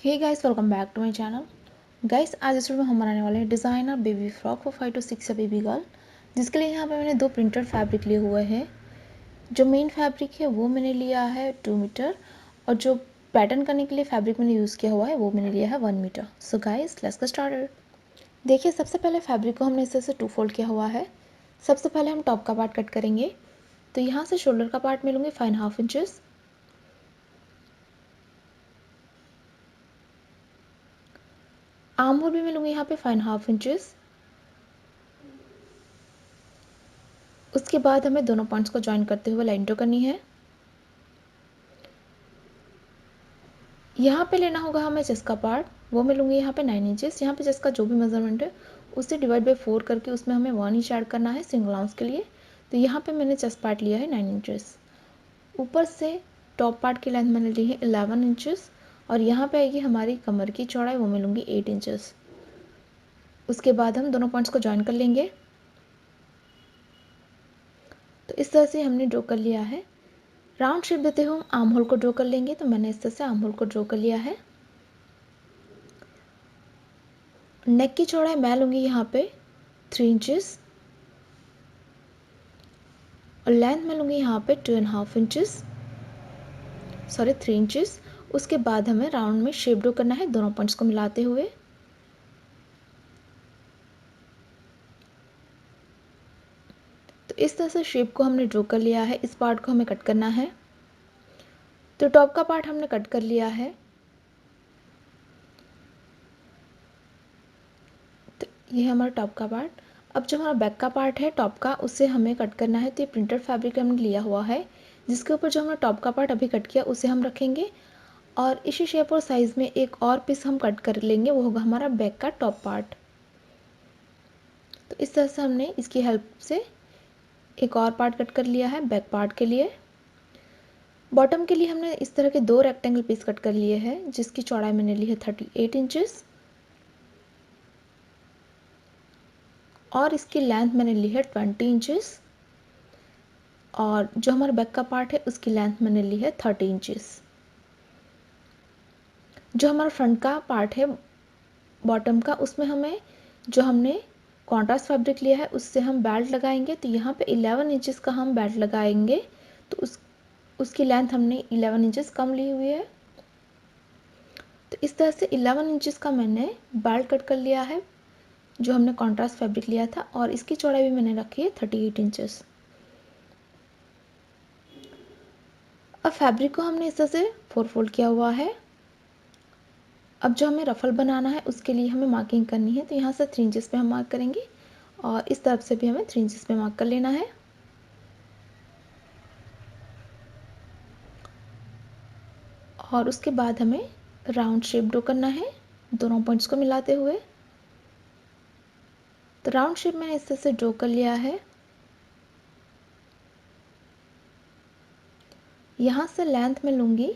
Hey guys, welcome back to my channel. Guys, आज इस video में हम बनाने वाले हैं designer baby frock for 5 to 6 या बेबी गर्ल, जिसके लिए यहाँ पे मैंने 2 प्रिंटेड फैब्रिक लिए हुए हैं। जो मेन फैब्रिक है वो मैंने लिया है 2 मीटर और जो पैटर्न करने के लिए फैब्रिक मैंने यूज़ किया हुआ है वो मैंने लिया है 1 metre. So guys, let's get started. देखिए, सबसे पहले फैब्रिक को हमने इस तरह से 2 फोल्ड किया हुआ है। सबसे पहले हम टॉप का पार्ट कट करेंगे। तो यहाँ से शोल्डर का पार्ट मैं लूँगी 5.5 इंचेस। आर्म होल भी मैं लूँगी यहाँ पे 5.5 इंचेस। उसके बाद हमें दोनों पॉइंट्स को ज्वाइन करते हुए लाइन ड्रॉ करनी है। यहाँ पे लेना होगा हमें चेस्ट का पार्ट, वो मैं लूँगी यहाँ पे 9 इंचेस। यहाँ पे चेस्ट का जो भी मेजरमेंट है उससे डिवाइड बाई 4 करके उसमें हमें 1 इंच ऐड करना है सिंगल आर्म्स के लिए। तो यहाँ पे मैंने चेस्ट पार्ट लिया है 9 इंचेस। ऊपर से टॉप पार्ट की लेंथ मैंने ली है 11 इंचेस और यहाँ पे आएगी हमारी कमर की चौड़ाई, वो मैं लूँगी 8 इंचेस। उसके बाद हम दोनों पॉइंट्स को ज्वाइन कर लेंगे। तो इस तरह से हमने ड्रॉ कर लिया है। राउंड शेप देते हुए हम आर्म होल को ड्रॉ कर लेंगे। तो मैंने इस तरह से आर्म होल को ड्रॉ कर लिया है। नेक की चौड़ाई मैं लूँगी यहाँ पे 3 इंचेस और लेंथ मैं लूँगी यहाँ पे 2.5 इंचेस, सॉरी 3 इंचेस। उसके बाद हमें राउंड में शेप ड्रॉ करना है दोनों पॉइंट्स को मिलाते हुए। तो इस तरह से शेप को हमने ड्रॉ कर लिया है। इस पार्ट को हमें कट करना है। तो टॉप का पार्ट हमने कट कर लिया है। तो ये है हमारा टॉप का पार्ट। अब जो हमारा बैक का पार्ट है टॉप का, उससे हमें कट करना है। तो ये प्रिंटेड फैब्रिक हमने लिया हुआ है, जिसके ऊपर जो हमने टॉप का पार्ट अभी कट किया उसे हम रखेंगे और इसी शेप और साइज़ में एक और पीस हम कट कर लेंगे, वो होगा हमारा बैक का टॉप पार्ट। तो इस तरह से हमने इसकी हेल्प से एक और पार्ट कट कर लिया है बैक पार्ट के लिए। बॉटम के लिए हमने इस तरह के 2 रेक्टेंगल पीस कट कर लिए हैं, जिसकी चौड़ाई मैंने ली है 38 इंचेस और इसकी लेंथ मैंने ली है 20 इंचेस और जो हमारा बैक का पार्ट है उसकी लेंथ मैंने ली है 30 इंचेस। जो हमारा फ्रंट का पार्ट है बॉटम का, उसमें हमें जो हमने कॉन्ट्रास्ट फैब्रिक लिया है उससे हम बेल्ट लगाएंगे। तो यहाँ पे 11 इंचेस का हम बेल्ट लगाएंगे। तो उसकी लेंथ हमने 11 इंचेस कम ली हुई है। तो इस तरह से 11 इंचेस का मैंने बेल्ट कट कर लिया है जो हमने कॉन्ट्रास्ट फैब्रिक लिया था और इसकी चौड़ाई भी मैंने रखी है 38 इंचेस। अब फैब्रिक को हमने इस तरह से 4 फोल्ड किया हुआ है। अब जो हमें रफल बनाना है उसके लिए हमें मार्किंग करनी है। तो यहाँ से 3 इंचेस पे हम मार्क करेंगे और इस तरफ से भी हमें 3 इंचेस पे मार्क कर लेना है। और उसके बाद हमें राउंड शेप ड्रॉ करना है दोनों पॉइंट्स को मिलाते हुए। तो राउंड शेप मैंने इस तरह से ड्रॉ कर लिया है। यहाँ से लेंथ में लूँगी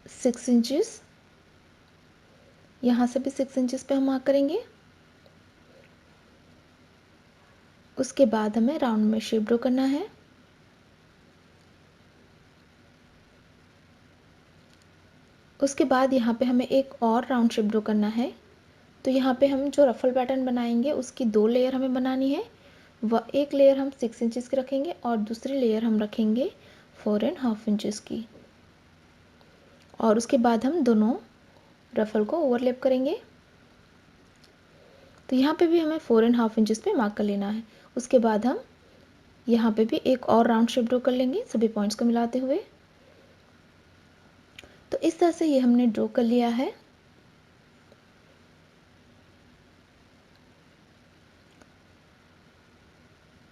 6 इंचेस, यहाँ से भी 6 इंचेस पे हम मार्क करेंगे। उसके बाद हमें राउंड में शेप ड्रॉ करना है। उसके बाद यहाँ पे हमें एक और राउंड शेप ड्रॉ करना है। तो यहाँ पे हम जो रफल पैटर्न बनाएंगे उसकी 2 लेयर हमें बनानी है। वह एक लेयर हम 6 इंचेस की रखेंगे और दूसरी लेयर हम रखेंगे 4.5 इंचेस की और उसके बाद हम दोनों रफल को ओवरलैप करेंगे। तो यहाँ पे भी हमें 4.5 इंचेस पे मार्क कर लेना है। उसके बाद हम यहाँ पे भी एक और राउंड शेप ड्रॉ कर लेंगे सभी पॉइंट्स को मिलाते हुए। तो इस तरह से ये हमने ड्रॉ कर लिया है।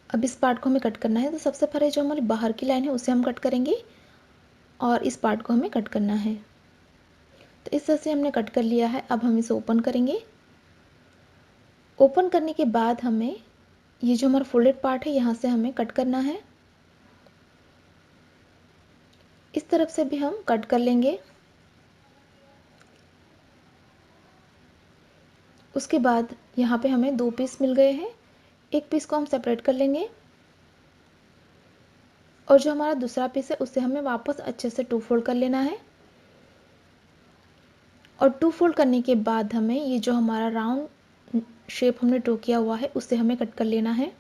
अब इस पार्ट को हमें कट करना है। तो सबसे पहले जो हमारी बाहर की लाइन है उसे हम कट करेंगे और इस पार्ट को हमें कट करना है। तो इस तरह से हमने कट कर लिया है। अब हम इसे ओपन करेंगे। ओपन करने के बाद हमें ये जो हमारा फोल्डेड पार्ट है यहाँ से हमें कट करना है। इस तरफ से भी हम कट कर लेंगे। उसके बाद यहाँ पे हमें 2 पीस मिल गए हैं। एक पीस को हम सेपरेट कर लेंगे और जो हमारा दूसरा पीस है उसे हमें वापस अच्छे से 2 फोल्ड कर लेना है। और 2 फोल्ड करने के बाद हमें ये जो हमारा राउंड शेप हमने ड्रॉ किया हुआ है उससे हमें कट कर लेना है।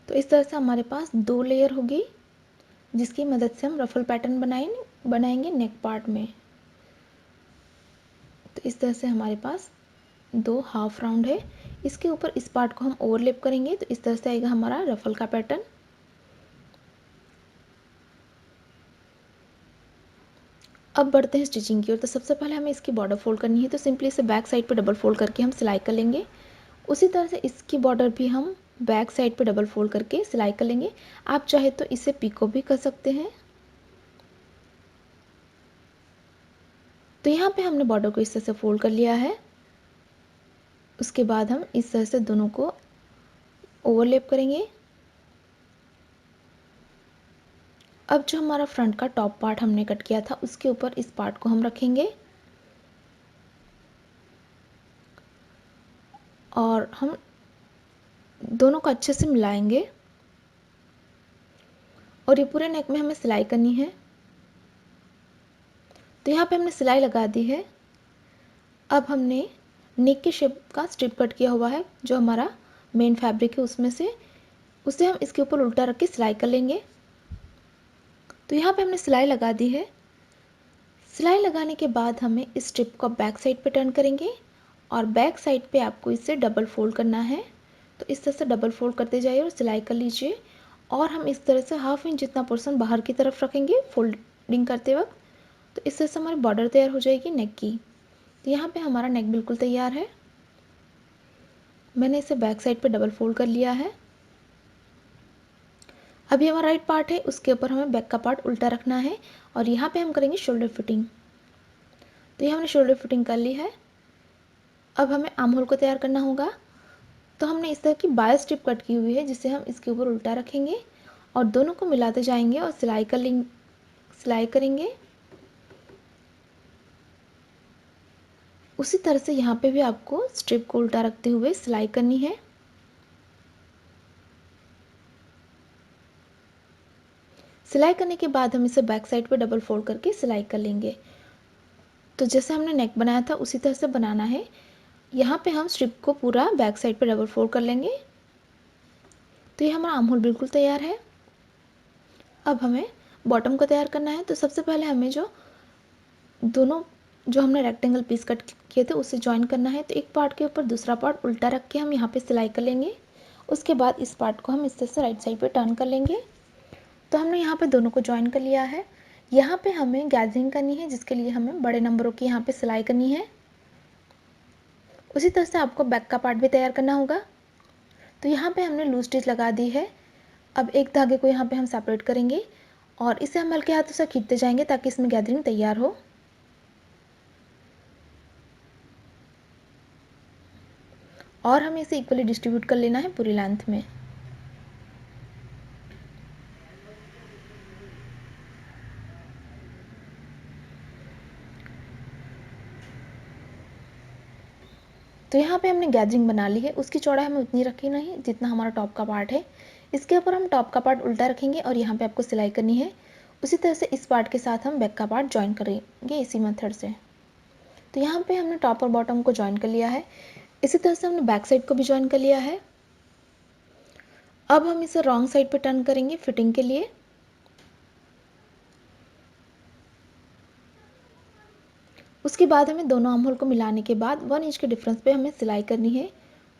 तो इस तरह से हमारे पास 2 लेयर होगी जिसकी मदद से हम रफल पैटर्न बनाएंगे नेक पार्ट में। तो इस तरह से हमारे पास 2 हाफ राउंड है। इसके ऊपर इस पार्ट को हम ओवरलैप करेंगे तो इस तरह से आएगा हमारा रफल का पैटर्न। अब बढ़ते हैं स्टिचिंग की ओर। तो सबसे पहले हमें इसकी बॉर्डर फोल्ड करनी है, तो सिंपली इसे बैक साइड पे डबल फोल्ड करके हम सिलाई कर लेंगे। उसी तरह से इसकी बॉर्डर भी हम बैक साइड पे डबल फोल्ड करके सिलाई कर लेंगे। आप चाहे तो इसे पिको भी कर सकते हैं। तो यहाँ पे हमने बॉर्डर को इस तरह से फोल्ड कर लिया है। उसके बाद हम इस तरह से दोनों को ओवरलैप करेंगे। अब जो हमारा फ्रंट का टॉप पार्ट हमने कट किया था उसके ऊपर इस पार्ट को हम रखेंगे और हम दोनों को अच्छे से मिलाएंगे और ये पूरे नेक में हमें सिलाई करनी है। तो यहाँ पे हमने सिलाई लगा दी है। अब हमने नेक के शेप का स्ट्रिप कट किया हुआ है जो हमारा मेन फैब्रिक है उसमें से, उसे हम इसके ऊपर उल्टा रख के सिलाई कर लेंगे। तो यहाँ पे हमने सिलाई लगा दी है। सिलाई लगाने के बाद हमें इस स्ट्रिप को बैक साइड पे टर्न करेंगे और बैक साइड पे आपको इसे डबल फोल्ड करना है। तो इस तरह से डबल फोल्ड करते जाइए और सिलाई कर लीजिए। और हम इस तरह से ½ इंच जितना पोर्शन बाहर की तरफ रखेंगे फोल्डिंग करते वक्त। तो इस तरह से हमारी बॉर्डर तैयार हो जाएगी नेक की। तो यहाँ पे हमारा नेक बिल्कुल तैयार है। मैंने इसे बैक साइड पे डबल फोल्ड कर लिया है। अब ये हमारा राइट पार्ट है, उसके ऊपर हमें बैक का पार्ट उल्टा रखना है और यहाँ पे हम करेंगे शोल्डर फिटिंग। तो ये हमने शोल्डर फिटिंग कर ली है। अब हमें आर्म होल को तैयार करना होगा। तो हमने इस तरह की 22 स्ट्रिप कट की हुई है जिसे हम इसके ऊपर उल्टा रखेंगे और दोनों को मिलाते जाएंगे और सिलाई करेंगे। उसी तरह से यहाँ पे भी आपको स्ट्रिप को उल्टा रखते हुए सिलाई करनी है। सिलाई करने के बाद हम इसे बैक साइड पे डबल फोल्ड करके सिलाई कर लेंगे। तो जैसे हमने नेक बनाया था उसी तरह से बनाना है। यहाँ पे हम स्ट्रिप को पूरा बैक साइड पे डबल फोल्ड कर लेंगे। तो ये हमारा आर्म होल बिल्कुल तैयार है। अब हमें बॉटम को तैयार करना है। तो सबसे पहले हमें दोनों जो हमने रेक्टेंगल पीस कट किए थे उसे ज्वाइन करना है। तो एक पार्ट के ऊपर दूसरा पार्ट उल्टा रख के हम यहाँ पे सिलाई कर लेंगे। उसके बाद इस पार्ट को हम इस तरह से राइट साइड पे टर्न कर लेंगे। तो हमने यहाँ पे दोनों को ज्वाइन कर लिया है। यहाँ पे हमें गैदरिंग करनी है जिसके लिए हमें बड़े नंबरों की यहाँ पे सिलाई करनी है। उसी तरह से आपको बैक का पार्ट भी तैयार करना होगा। तो यहाँ पे हमने लूज स्टिच लगा दी है। अब एक धागे को यहाँ पे हम सेपरेट करेंगे और इसे हम हल्के हाथों से खींचते जाएंगे ताकि इसमें गैदरिंग तैयार हो। और हमें इसे इक्वली डिस्ट्रीब्यूट कर लेना है पूरी लेंथ में। तो यहाँ पे हमने गैदरिंग बना ली है। उसकी चौड़ाई हमें उतनी रखी नहीं जितना हमारा टॉप का पार्ट है। इसके ऊपर हम टॉप का पार्ट उल्टा रखेंगे और यहाँ पे आपको सिलाई करनी है। उसी तरह से इस पार्ट के साथ हम बैक का पार्ट ज्वाइन करेंगे इसी मेथड से। तो यहाँ पे हमने टॉप और बॉटम को ज्वाइन कर लिया है। इसी तरह से हमने बैक साइड को भी ज्वाइन कर लिया है। अब हम इसे रॉन्ग साइड पे टर्न करेंगे फिटिंग के लिए। उसके बाद हमें दोनों आर्म होल को मिलाने के बाद 1 इंच के डिफरेंस पे हमें सिलाई करनी है।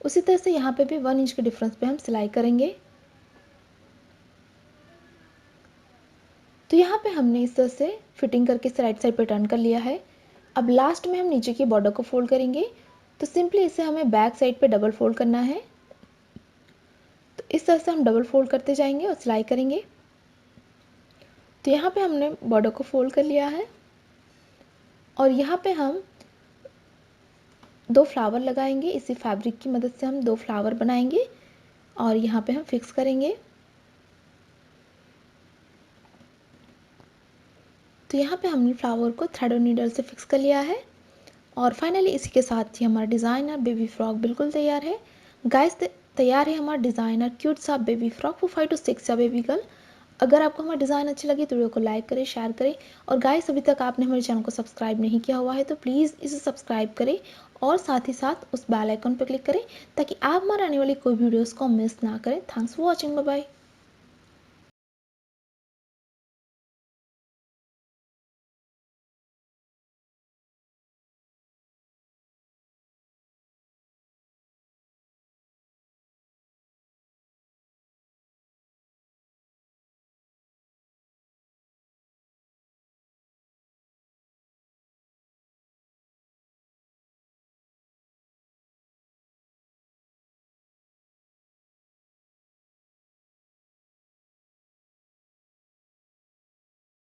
उसी तरह से यहाँ पे भी 1 इंच के डिफरेंस पे हम सिलाई करेंगे। तो यहाँ पे हमने इस तरह से फिटिंग करके इसे राइट साइड पे टर्न कर लिया है। अब लास्ट में हम नीचे की बॉर्डर को फोल्ड करेंगे। तो सिंपली इसे हमें बैक साइड पे डबल फोल्ड करना है। तो इस तरह से हम डबल फोल्ड करते जाएंगे और सिलाई करेंगे। तो यहाँ पे हमने बॉर्डर को फोल्ड कर लिया है और यहाँ पे हम 2 फ्लावर लगाएंगे। इसी फैब्रिक की मदद से हम 2 फ्लावर बनाएंगे और यहाँ पे हम फिक्स करेंगे। तो यहाँ पे हमने फ्लावर को थ्रेड और नीडल से फिक्स कर लिया है और फाइनली इसी के साथ ही हमारा डिज़ाइनर बेबी फ्रॉक बिल्कुल तैयार है। गाइस तैयार है हमारा डिज़ाइनर क्यूट सा बेबी फ्रॉक फॉर 5 to 6 या बेबी गर्ल। अगर आपको हमारा डिज़ाइन अच्छी लगी तो वीडियो को लाइक करें, शेयर करें और गाइस अभी तक आपने हमारे चैनल को सब्सक्राइब नहीं किया हुआ है तो प्लीज़ इसे सब्सक्राइब करें और साथ ही साथ उस बेल आइकन पर क्लिक करें ताकि आप हमारे आने वाली कोई वीडियोस को मिस ना करें। Thanks for watching, bye bye.